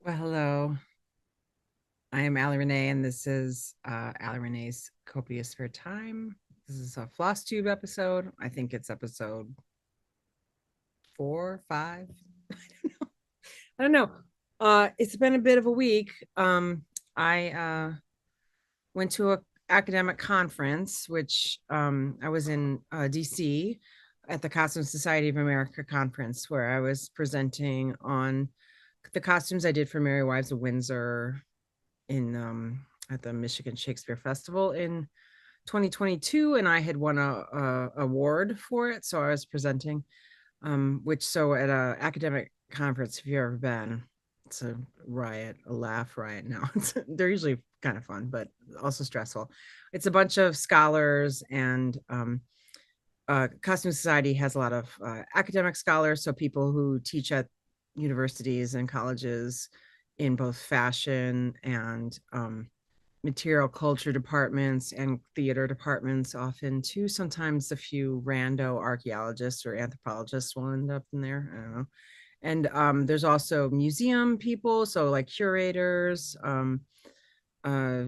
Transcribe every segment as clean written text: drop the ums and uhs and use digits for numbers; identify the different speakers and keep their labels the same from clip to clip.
Speaker 1: Well, hello. I am Allie Renee, and this is Allie Renee's Copious Fair Time. This is a Flosstube episode. I think it's episode 4, 5. I don't know. It's been a bit of a week. I went to a academic conference, which I was in DC at the Costume Society of America conference, where I was presenting on the costumes I did for Merry Wives of Windsor in at the Michigan Shakespeare Festival in 2022, and I had won a award for it. So I was presenting, which so at a academic conference, if you've ever been, it's a riot, a laugh riot. Now they're usually kind of fun, but also stressful. It's a bunch of scholars and Costume Society has a lot of academic scholars, so people who teach at universities and colleges in both fashion and material culture departments and theater departments, often too. Sometimes a few rando archaeologists or anthropologists will end up in there. I don't know. And there's also museum people, so like curators, uh,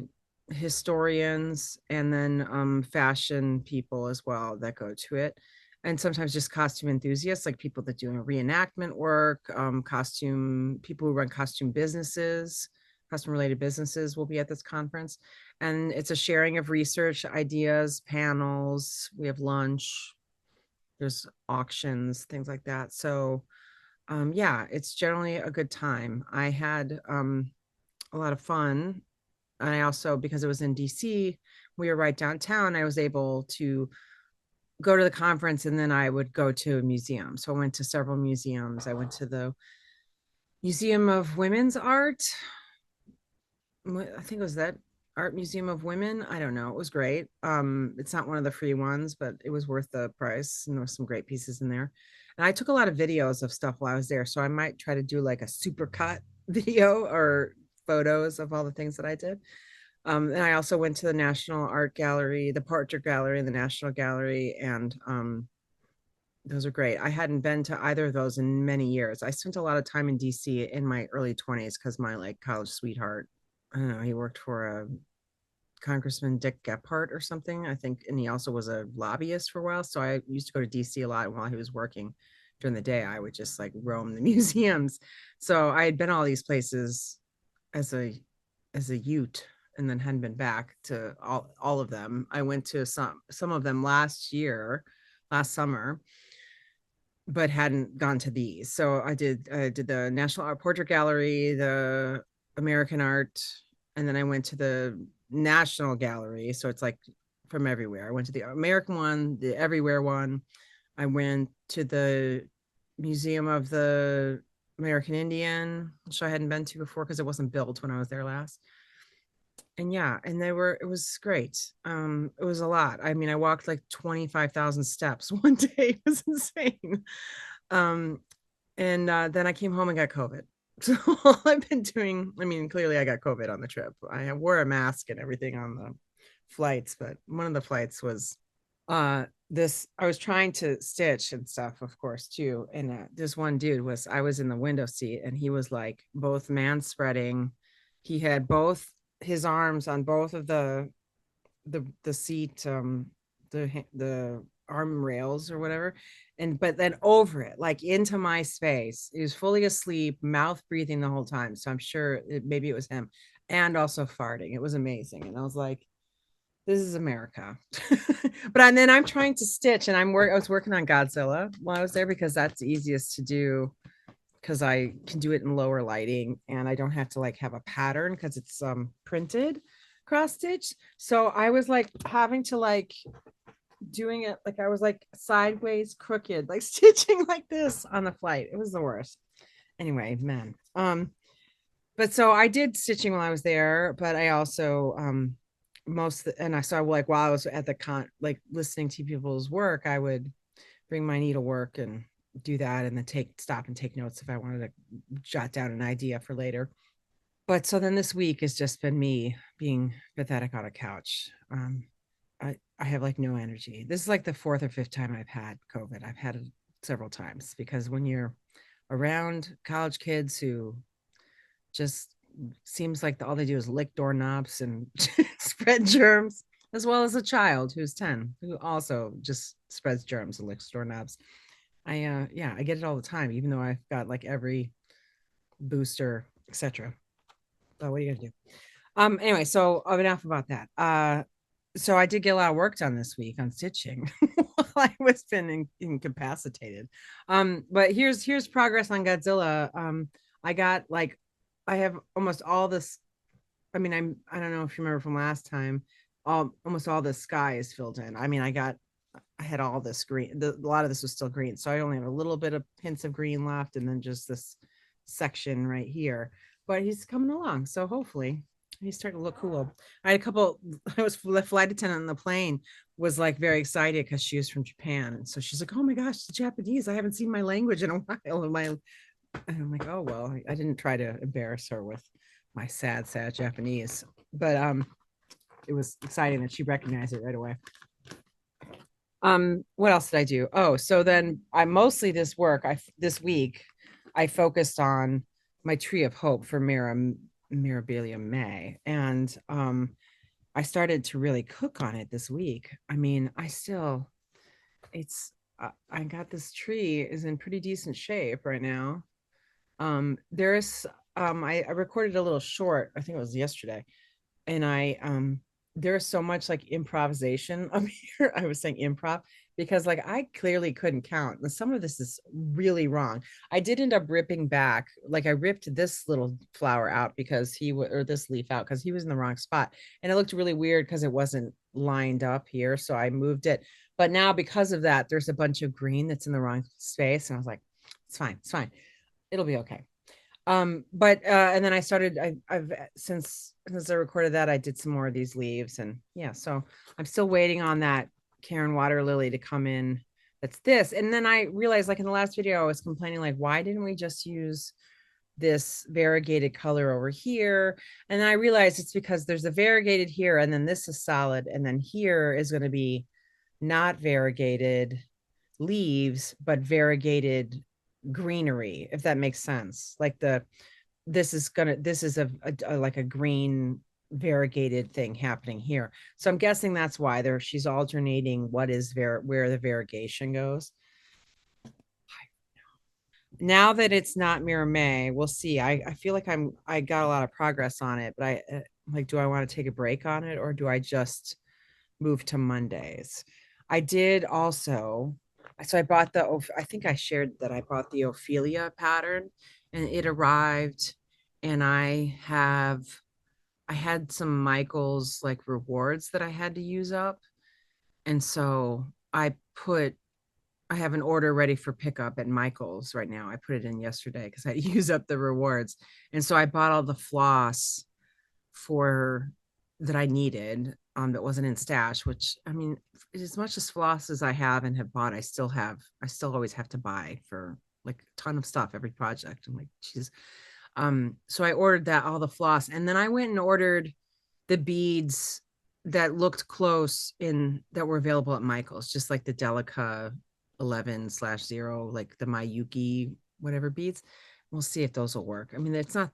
Speaker 1: historians, and then fashion people as well that go to it. And sometimes just costume enthusiasts, like people that do reenactment work, costume people who run costume businesses, custom related businesses will be at this conference. And it's a sharing of research ideas, panels. We have lunch, there's auctions, things like that. So yeah, it's generally a good time. I had a lot of fun. And I also, because it was in DC, we were right downtown, I was able to go to the conference and then I would go to a museum. So I went to several museums. I went to the Museum of Women's Art. I think it was that Art Museum of Women. I don't know. It was great. It's not one of the free ones, but it was worth the price. And there was some great pieces in there. And I took a lot of videos of stuff while I was there. So I might try to do like a super cut video or photos of all the things that I did. And I also went to the National Art Gallery, the Portrait Gallery, and the National Gallery, and those are great. I hadn't been to either of those in many years. I spent a lot of time in DC in my early 20s because my like college sweetheart, I don't know, he worked for a Congressman Dick Gephardt or something, I think, and he also was a lobbyist for a while. So I used to go to DC a lot while he was working. During the day, I would just like roam the museums. So I had been all these places as a Ute and then hadn't been back to all of them. I went to some of them last summer, but hadn't gone to these. So I did the National Art Portrait Gallery, the American Art, and then I went to the National Gallery. So it's like from everywhere. I went to the American one, the everywhere one. I went to the Museum of the American Indian, which I hadn't been to before because it wasn't built when I was there last. And yeah, and it was great. It was a lot. I mean, I walked like 25,000 steps one day. It was insane. Um, and then I came home and got COVID. So all I've been doing, I mean, clearly I got COVID on the trip. I wore a mask and everything on the flights, but one of the flights was this I was trying to stitch and stuff, of course, too. And this one dude I was in the window seat and he was like both man spreading. He had both his arms on both of the seat, the arm rails or whatever, and but then over it, like into my space. He was fully asleep, mouth breathing the whole time. So I'm sure maybe it was him, and also farting. It was amazing, and I was like, "This is America." But and then I'm trying to stitch, and I was working on Godzilla while I was there because that's the easiest to do because I can do it in lower lighting and I don't have to like have a pattern because it's printed cross stitch. So I was like having to like doing it like I was like sideways crooked, like stitching like this on the flight. It was the worst. Anyway, man. But so I did stitching while I was there, but I also and I saw like while I was at the like listening to people's work, I would bring my needlework and do that and then stop and take notes if I wanted to jot down an idea for later. But so then this week has just been me being pathetic on a couch. I have like no energy. This is like the fourth or fifth time I've had COVID. I've had it several times because when you're around college kids who just seems like all they do is lick doorknobs and spread germs, as well as a child who's 10 who also just spreads germs and licks doorknobs. Yeah, I get it all the time, even though I've got like every booster, etc. But what are you gonna do? Anyway, so enough about that. So I did get a lot of work done this week on stitching while I was been incapacitated. But here's progress on Godzilla. I got like I have almost all this. I mean, I don't know if you remember from last time. Almost all the sky is filled in. I mean, I had all this green. A lot of this was still green, so I only have a little bit of hints of green left, and then just this section right here. But he's coming along, so hopefully he's starting to look cool. I had a couple. I was the flight attendant on the plane was like very excited because she was from Japan, and so she's like, "Oh my gosh, the Japanese! I haven't seen my language in a while." And I'm like, "Oh well, I didn't try to embarrass her with my sad Japanese, but it was exciting that she recognized it right away." What else did I do? Oh, so then I mostly this week I focused on my tree of hope for Mirabilia May, and I started to really cook on it this week. I mean, I got this tree is in pretty decent shape right now. There's I recorded a little short, I think it was yesterday, and there's so much like improvisation up here. I was saying improv because like I clearly couldn't count. And some of this is really wrong. I did end up ripping back, like I ripped this little flower out because or this leaf out because he was in the wrong spot. And it looked really weird because it wasn't lined up here. So I moved it. But now because of that, there's a bunch of green that's in the wrong space. And I was like, it's fine, it's fine. It'll be okay. But and then I started I've since I recorded that I did some more of these leaves, and yeah, so I'm still waiting on that Karen water lily to come in. That's this. And then I realized, like in the last video, I was complaining like, why didn't we just use this variegated color over here? And then I realized it's because there's a variegated here, and then this is solid, and then here is going to be not variegated leaves but variegated greenery, if that makes sense. Like this is a like a green variegated thing happening here. So I'm guessing that's why she's alternating where the variegation goes. Now that it's not Mira May, we'll see. I feel like I got a lot of progress on it, but I like, do I want to take a break on it, or do I just move to Mondays? I did also, so I bought I think I shared that I bought the Ophelia pattern, and it arrived, and I had some Michael's like rewards that I had to use up. And so I have an order ready for pickup at Michael's right now. I put it in yesterday because I use up the rewards. And so I bought all the floss for that I needed that wasn't in stash, which I mean, as much as floss as I have and have bought, I still always have to buy for like a ton of stuff every project. I'm like, geez. So I ordered all the floss, and then I went and ordered the beads that looked close that were available at Michael's, just like the Delica 11/0, like the Mayuki whatever beads. We'll see if those will work. I mean, it's not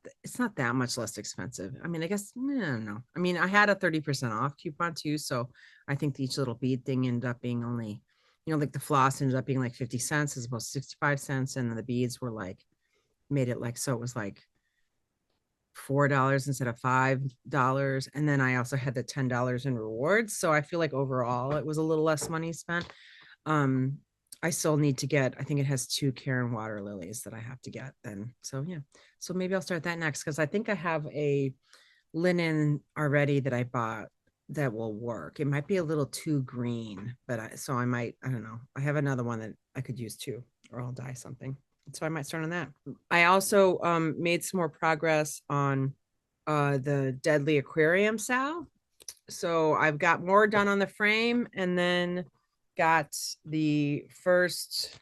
Speaker 1: that much less expensive. I mean, I guess I don't know. I mean, I had a 30% off coupon too, so I think each little bead thing ended up being only, like the floss ended up being like 50 cents as opposed to 65 cents, and then the beads were like made it like, so it was like $4 instead of $5. And then I also had the $10 in rewards, so I feel like overall it was a little less money spent. I still need to get, I think it has 2 Karen water lilies that I have to get then. So yeah, so maybe I'll start that next, because I think I have a linen already that I bought that will work. It might be a little too green, but I don't know. I have another one that I could use too, or I'll dye something. So I might start on that. I also made some more progress on the Deadly Aquarium Sal. So I've got more done on the frame, and then got the first.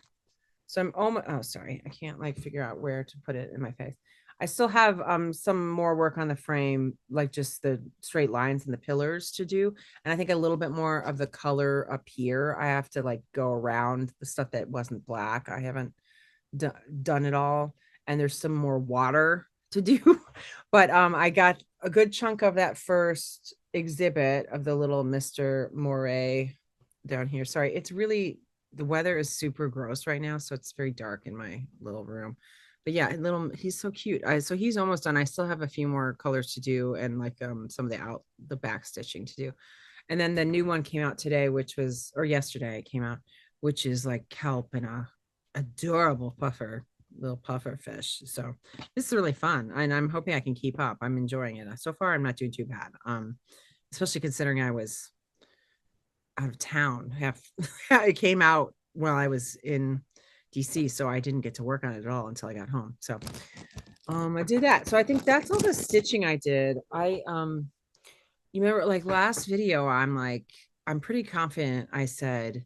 Speaker 1: So I'm almost, oh, sorry. I can't like figure out where to put it in my face. I still have some more work on the frame, like just the straight lines and the pillars to do. And I think a little bit more of the color up here. I have to like go around the stuff that wasn't black. I haven't done it all. And there's some more water to do. But I got a good chunk of that first exhibit of the little Mr. Moray down here. Sorry, it's really, the weather is super gross right now, so it's very dark in my little room. But yeah, he's so cute. So he's almost done. I still have a few more colors to do and like some of the back stitching to do. And then the new one came out today, which was, or yesterday it came out, which is like kelp and a adorable little puffer fish. So this is really fun, and I'm hoping I can keep up. I'm enjoying it. So far, I'm not doing too bad. Especially considering I was out of town. It came out while I was in DC, so I didn't get to work on it at all until I got home. So I did that. So I think that's all the stitching I did. You remember like last video, I'm pretty confident I said,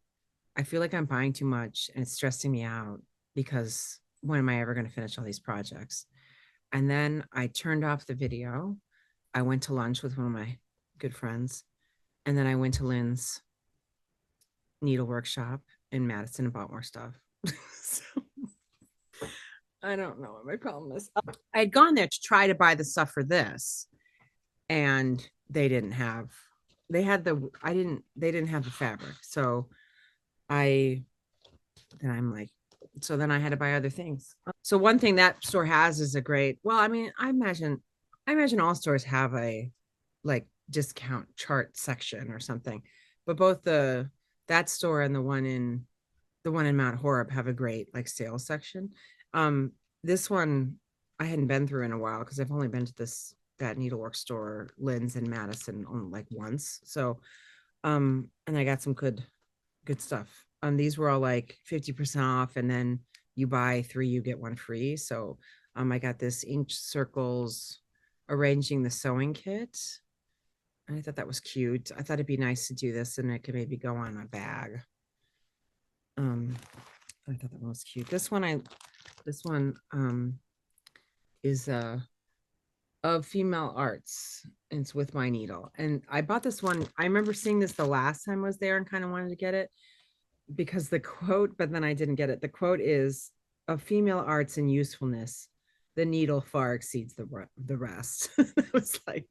Speaker 1: I feel like I'm buying too much and it's stressing me out because when am I ever going to finish all these projects? And then I turned off the video. I went to lunch with one of my good friends. And then I went to Lynn's needlework shop in Madison and bought more stuff. So I don't know what my problem is. I had gone there to try to buy the stuff for this, and they didn't have, they didn't have the fabric. So I'm like, so then I had to buy other things. So one thing that store has is a great, well, I mean, I imagine all stores have a like discount chart section or something, but both that store and the one in Mount Horeb have a great like sales section. This one I hadn't been through in a while because I've only been to that needlework store, Lynn's in Madison, only like once. So, and I got some good stuff. These were all like 50% off, and then you buy 3, you get 1 free. So, I got this inch circles arranging the sewing kit. I thought that was cute. I thought it'd be nice to do this, and it could maybe go on a bag. I thought that one was cute. This one is of female arts. And it's with my needle. And I bought this one. I remember seeing this the last time I was there and kind of wanted to get it because the quote, but then I didn't get it. The quote is, of female arts and usefulness, the needle far exceeds the rest. It was like,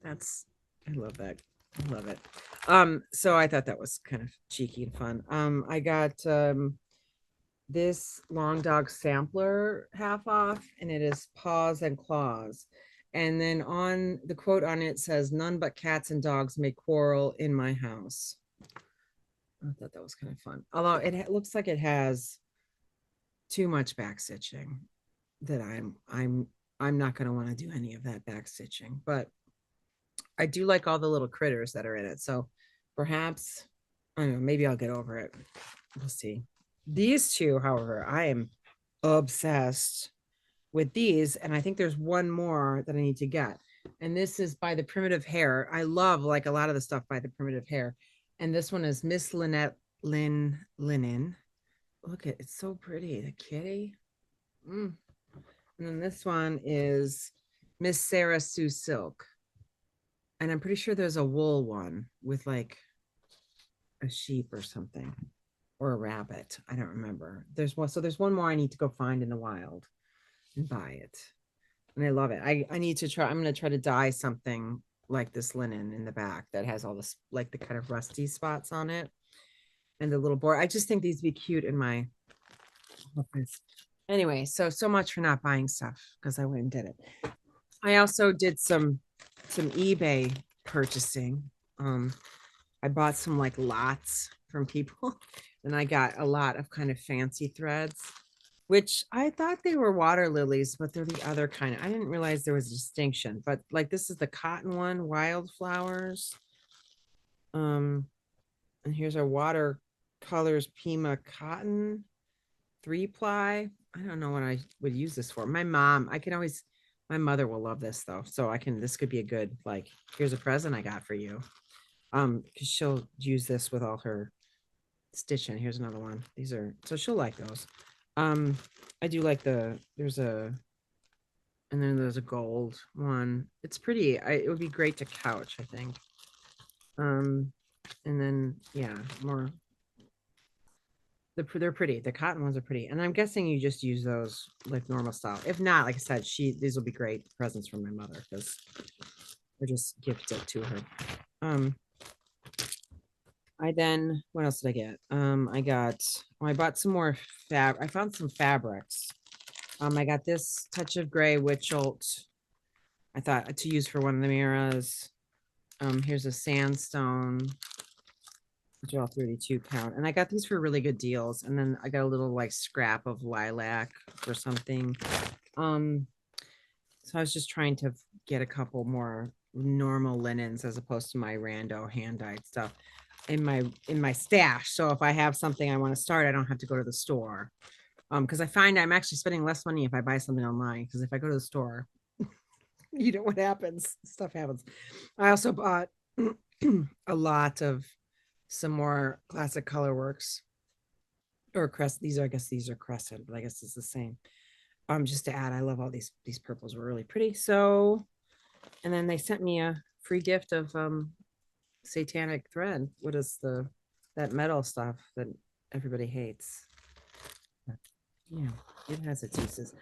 Speaker 1: I love that. I love it. So I thought that was kind of cheeky and fun. I got this long dog sampler half off, and it is paws and claws. And then on the quote on it says, none but cats and dogs may quarrel in my house. I thought that was kind of fun. Although it looks like it has too much back stitching that I'm not going to want to do any of that back stitching, but I do like all the little critters that are in it. So perhaps, I don't know, maybe I'll get over it. We'll see. These two, however, I am obsessed with these, and I think there's one more that I need to get. And this is by the Primitive Hare. I love like a lot of the stuff by the Primitive Hare. And this one is Miss Linette Linen. Look at it's so pretty. The kitty. And then this one is Miss Sarah Sue Silk. And I'm pretty sure there's a wool one with like a sheep or something, or a rabbit. I don't remember. There's one more I need to go find in the wild and buy it. And I love it. I need to try. I'm going to try to dye something like this linen in the back that has all this like the kind of rusty spots on it and the little board. I just think these be cute in my office. Anyway, so much for not buying stuff because I went and did it. I also did some eBay purchasing. I bought some like lots from people, and I got a lot of kind of fancy threads, which I thought they were water lilies, but they're the other kind. I didn't realize there was a distinction, but like this is the cotton one, wildflowers. And here's our watercolors Pima cotton 3-ply. I don't know what I would use this for. My mother will love this though. So this could be a good, like, here's a present I got for you. Because she'll use this with all her stitching. Here's another one. So she'll like those. I do like and then there's a gold one. It's pretty. It would be great to couch, I think. And then yeah, more. They're pretty. The cotton ones are pretty. And I'm guessing you just use those like normal style. If not, like I said, these will be great presents from my mother because they're just gifted to her. I then what else did I get? I bought some more I found some fabrics. I got this touch of gray Witchelt. I thought to use for one of the mirrors. Here's a sandstone, which are all 32 count. And I got these for really good deals. And then I got a little like scrap of lilac or something. So I was just trying to get a couple more normal linens as opposed to my rando hand dyed stuff in my stash. So if I have something I want to start, I don't have to go to the store. Because I find I'm actually spending less money if I buy something online. Because if I go to the store, you know what happens. Stuff happens. I also bought a lot of some more classic color works or crest. I guess these are crested, but I guess it's the same. Just to add, I love all these purples were really pretty. So, and then they sent me a free gift of satanic thread. What is that metal stuff that everybody hates? Yeah, it has its uses.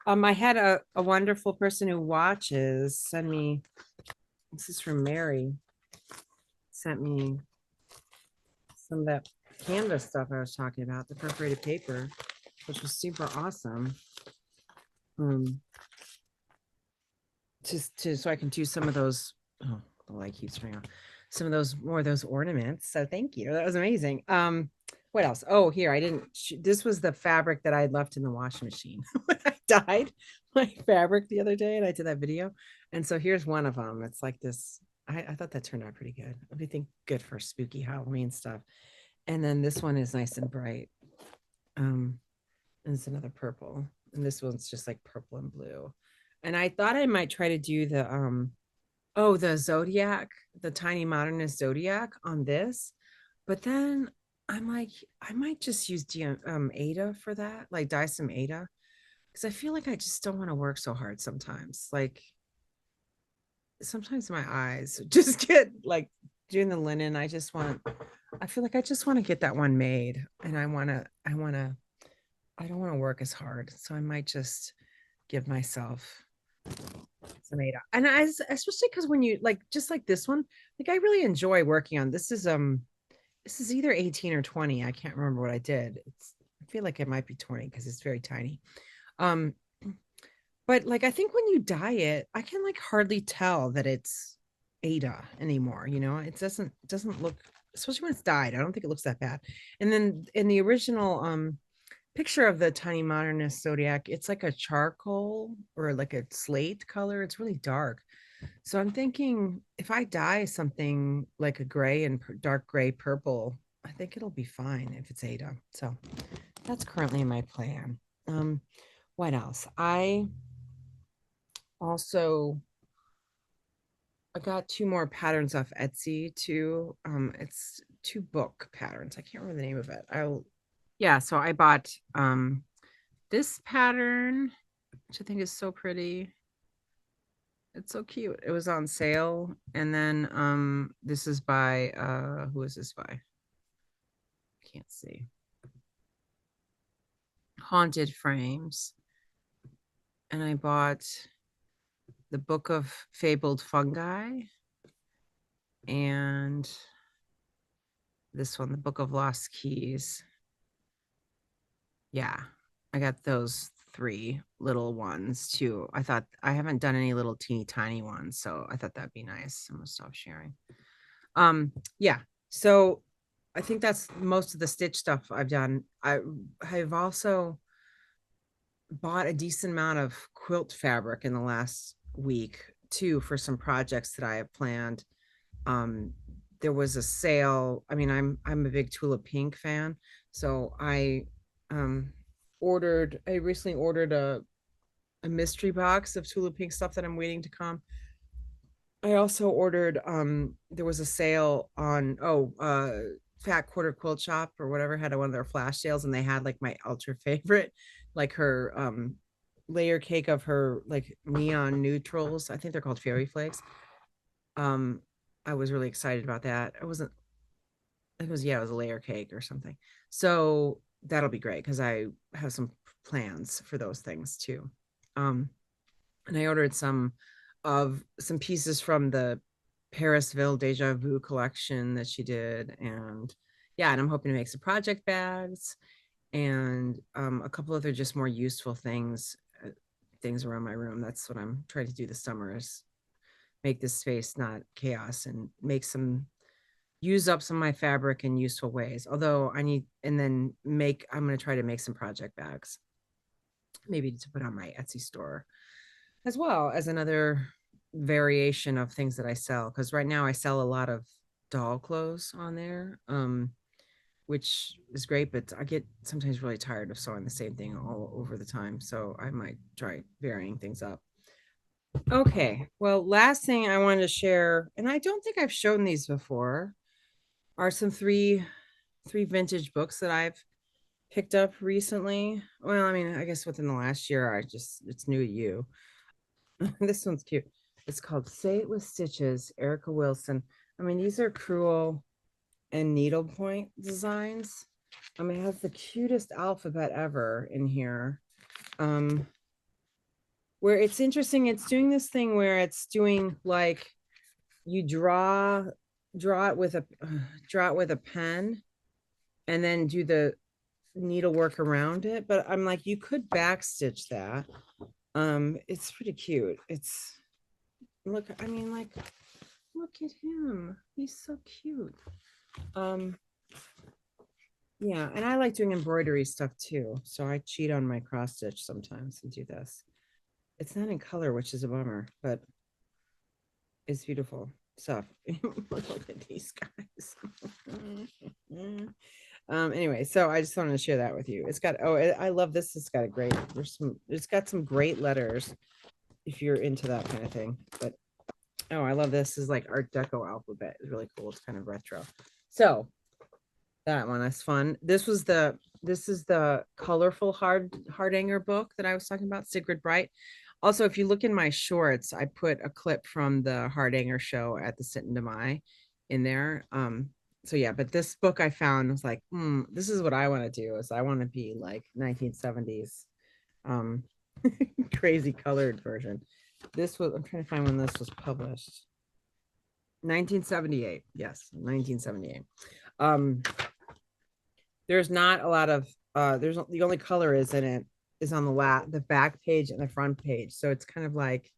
Speaker 1: I had a wonderful person who watches send me, this is from Mary, sent me some of that canvas stuff I was talking about, the perforated paper, which was super awesome. Just so I can do some of those. Oh, the light keeps turning on. Some of those more of those ornaments. So thank you. That was amazing. What else? Oh, here I didn't. This was the fabric that I left in the washing machine when I dyed my fabric the other day, and I did that video. And so here's one of them. It's like this. I thought that turned out pretty good. I think good for spooky Halloween stuff. And then this one is nice and bright. And it's another purple, and this one's just like purple and blue. And I thought I might try to do the zodiac, the tiny modernist zodiac on this, but then I'm like, I might just use Ada for that, like dye some Ada, because I feel like I just don't want to work so hard sometimes. Like sometimes my eyes just get like doing the linen. I feel like I just want to get that one made, and I don't want to work as hard, so I might just give myself some Ada. And especially because when you like just like this one, like I really enjoy working on this is either 18 or 20. I can't remember what I did. I feel like it might be 20 because it's very tiny. Um, but like I think when you dye it, I can like hardly tell that it's Ada anymore. It doesn't look, especially when it's dyed. I don't think it looks that bad. And then in the original picture of the tiny modernist zodiac, it's like a charcoal or like a slate color. It's really dark. So I'm thinking if I dye something like a gray and dark gray purple, I think it'll be fine if it's Ada. So that's currently my plan. What else? Also I got two more patterns off Etsy too. It's two book patterns. I can't remember the name of it. So I bought this pattern, which I think is so pretty. It's so cute. It was on sale. And then this is by who is this by? I can't see. Haunted Frames. And I bought the Book of Fabled Fungi and this one, the Book of Lost Keys. Yeah, I got those three little ones too. I thought I haven't done any little teeny tiny ones, so I thought that'd be nice. I'm gonna stop sharing. Yeah, so I think that's most of the stitch stuff I've done. I've also bought a decent amount of quilt fabric in the last week too for some projects that I have planned. There was a sale. I mean, I'm a big Tulip Pink fan, so I recently ordered a mystery box of Tulip Pink stuff that I'm waiting to come. I also ordered there was a sale on Fat Quarter Quilt Shop or whatever had one of their flash sales, and they had like my ultra favorite, like her layer cake of her like neon neutrals. I think they're called fairy flakes. I was really excited about that. It was a layer cake or something. So that'll be great because I have some plans for those things too. Um, and I ordered some pieces from the Parisville Deja Vu collection that she did, and yeah, and I'm hoping to make some project bags and a couple other just more useful things around my room. That's what I'm trying to do this summer is make this space not chaos and make some use up some of my fabric in useful ways. Although I need, and then I'm going to try to make some project bags, maybe to put on my Etsy store as well as another variation of things that I sell. Because right now I sell a lot of doll clothes on there, which is great, but I get sometimes really tired of sewing the same thing all over the time. So I might try varying things up. Okay. Well, last thing I wanted to share, and I don't think I've shown these before, are some three vintage books that I've picked up recently. Well, I mean, I guess within the last year, it's new to you. This one's cute. It's called Say It With Stitches, Erica Wilson. I mean, these are crewel and needlepoint designs. I mean, it has the cutest alphabet ever in here. Where it's interesting, it's doing this thing where it's doing like you draw it with a draw it with a pen and then do the needlework around it. But I'm like, you could backstitch that. It's pretty cute. It's look, I mean, like, look at him. He's so cute. Um, yeah, and I like doing embroidery stuff too. So I cheat on my cross stitch sometimes and do this. It's not in color, which is a bummer, but it's beautiful stuff. Look at these guys. Anyway, so I just wanted to share that with you. It's got I love this. It's got some great letters if you're into that kind of thing. But oh, I love this. Is like Art Deco alphabet. It's really cool. It's kind of retro. So that one is fun. This is the colorful Hardanger book that I was talking about, Sigrid Bright. Also, if you look in my shorts, I put a clip from the Hardanger show at the Sit and Demai in there. So yeah, but this book I found was like, this is what I want to do. Is I want to be like 1970s, um, crazy colored version. I'm trying to find when this was published. 1978. Yes, 1978. Um, there's not a lot of there's the only color is in it is on the back page and the front page. So it's kind of like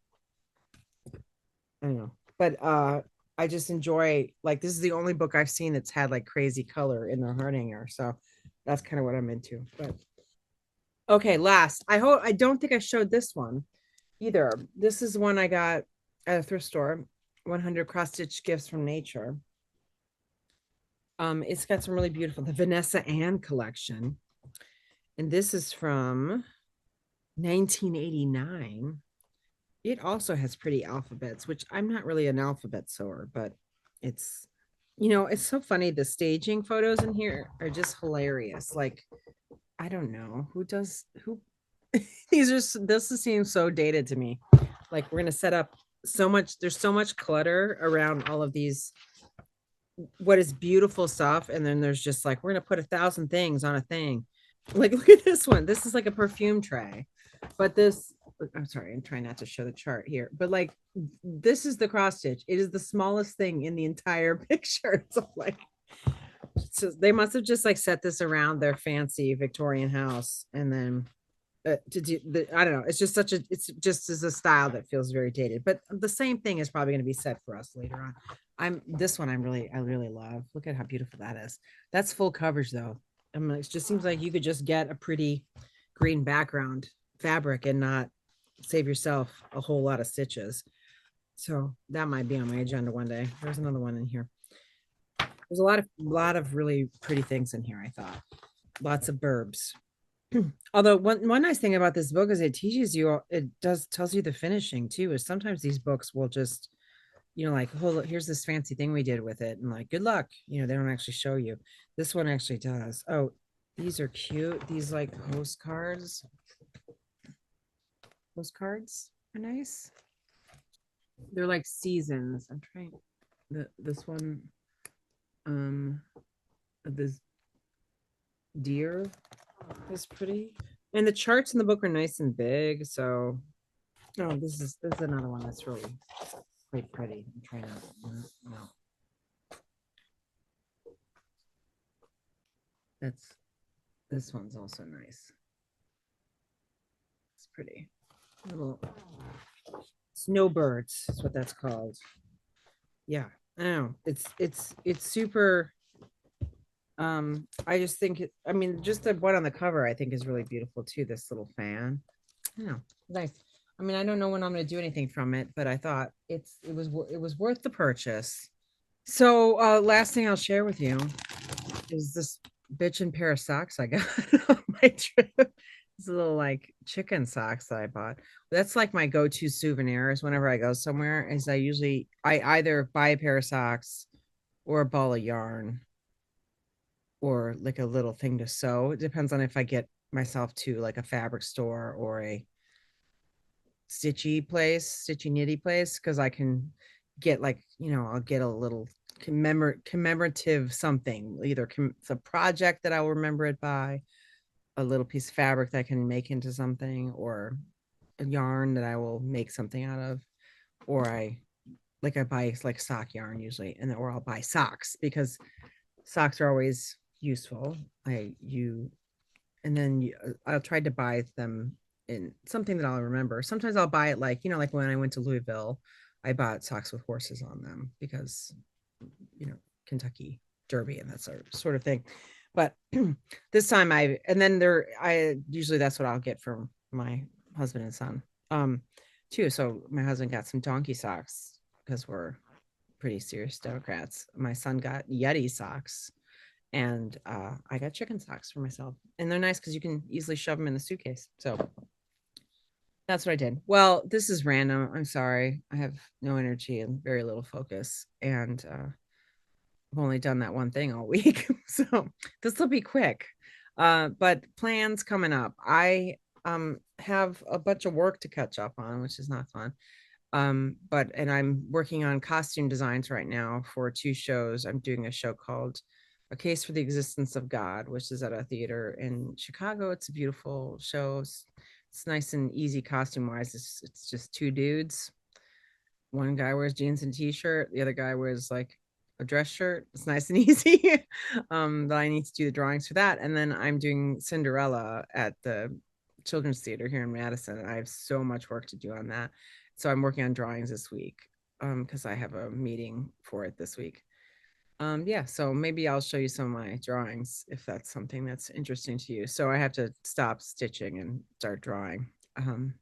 Speaker 1: I don't know. But I just enjoy like this is the only book I've seen that's had like crazy color in the Hardanger. So that's kind of what I'm into. But okay, last. I don't think I showed this one either. This is one I got at a thrift store. 100 cross stitch gifts from nature. It's got some really beautiful the Vanessa Ann collection. And this is from 1989. It also has pretty alphabets, which I'm not really an alphabet sewer, but it's it's so funny. The staging photos in here are just hilarious. Like, I don't know who this seems so dated to me. Like we're gonna set up there's so much clutter around all of these what is beautiful stuff, and then there's just like we're gonna put 1,000 things on a thing. Like, look at this one. This is like a perfume tray, but I'm sorry, I'm trying not to show the chart here, but like this is the cross stitch. It is the smallest thing in the entire picture. So like, so they must have just like set this around their fancy Victorian house, and then to do I don't know. It's just as a style that feels very dated, but the same thing is probably going to be set for us later on. This one I really love. Look at how beautiful that is. That's full coverage though. I mean, it just seems like you could just get a pretty green background fabric and not save yourself a whole lot of stitches. So that might be on my agenda one day. There's another one in here. There's a lot of really pretty things in here. I thought lots of burbs. Although one nice thing about this book is tells you the finishing too. Is sometimes these books will just like, oh, here's this fancy thing we did with it, and like, good luck. They don't actually show you. This one actually does. Oh, these are cute. These like postcards. Postcards are nice. They're like seasons. I'm trying this one. This deer is pretty. And the charts in the book are nice and big. So, oh, this is another one that's really quite pretty. I'm trying to, no, that's this one's also nice. It's pretty. Little snowbirds is what that's called. Yeah, I know. It's super. I just think I mean, just the one on the cover, I think is really beautiful too. This little fan. I know, nice. I mean, I don't know when I'm going to do anything from it, but I thought it was worth the purchase. So, last thing I'll share with you is this bitchin' pair of socks I got on my trip. These little like chicken socks that I bought. That's like my go-to souvenirs whenever I go somewhere. Is I either buy a pair of socks or a ball of yarn or like a little thing to sew. It depends on if I get myself to like a fabric store or a stitchy nitty place, because I can get like, I'll get a little commemorative something, either it's a project that I'll remember it by, a little piece of fabric that I can make into something, or a yarn that I will make something out of, or I buy like sock yarn usually, or I'll buy socks because socks are always useful. And then I'll try to buy them in something that I'll remember. Sometimes I'll buy it like, like when I went to Louisville, I bought socks with horses on them because, Kentucky Derby and that sort of thing. But this time I usually that's what I'll get from my husband and son too. So my husband got some donkey socks because we're pretty serious Democrats. My son got Yeti socks, and I got chicken socks for myself, and they're nice because you can easily shove them in the suitcase. So that's what I did. Well, this is random. I'm sorry. I have no energy and very little focus, and I've only done that one thing all week, so this will be quick. But plans coming up. I have a bunch of work to catch up on, which is not fun. And I'm working on costume designs right now for two shows. I'm doing a show called A Case for the Existence of God, which is at a theater in Chicago. It's a beautiful show. It's nice and easy costume wise. It's just two dudes. One guy wears jeans and t-shirt. The other guy wears like a dress shirt. It's nice and easy. But I need to do the drawings for that. And then I'm doing Cinderella at the Children's Theater here in Madison. And I have so much work to do on that. So I'm working on drawings this week because I have a meeting for it this week. Yeah, so maybe I'll show you some of my drawings if that's something that's interesting to you. So I have to stop stitching and start drawing, and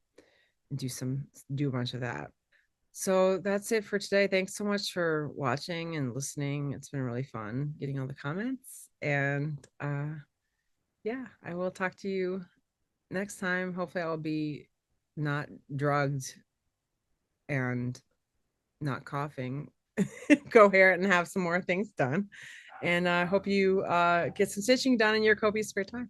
Speaker 1: do a bunch of that. So that's it for today. Thanks so much for watching and listening. It's been really fun getting all the comments. And yeah, I will talk to you next time. Hopefully I'll be not drugged and not coughing, coherent, and have some more things done. And I hope you get some stitching done in your copious spare time.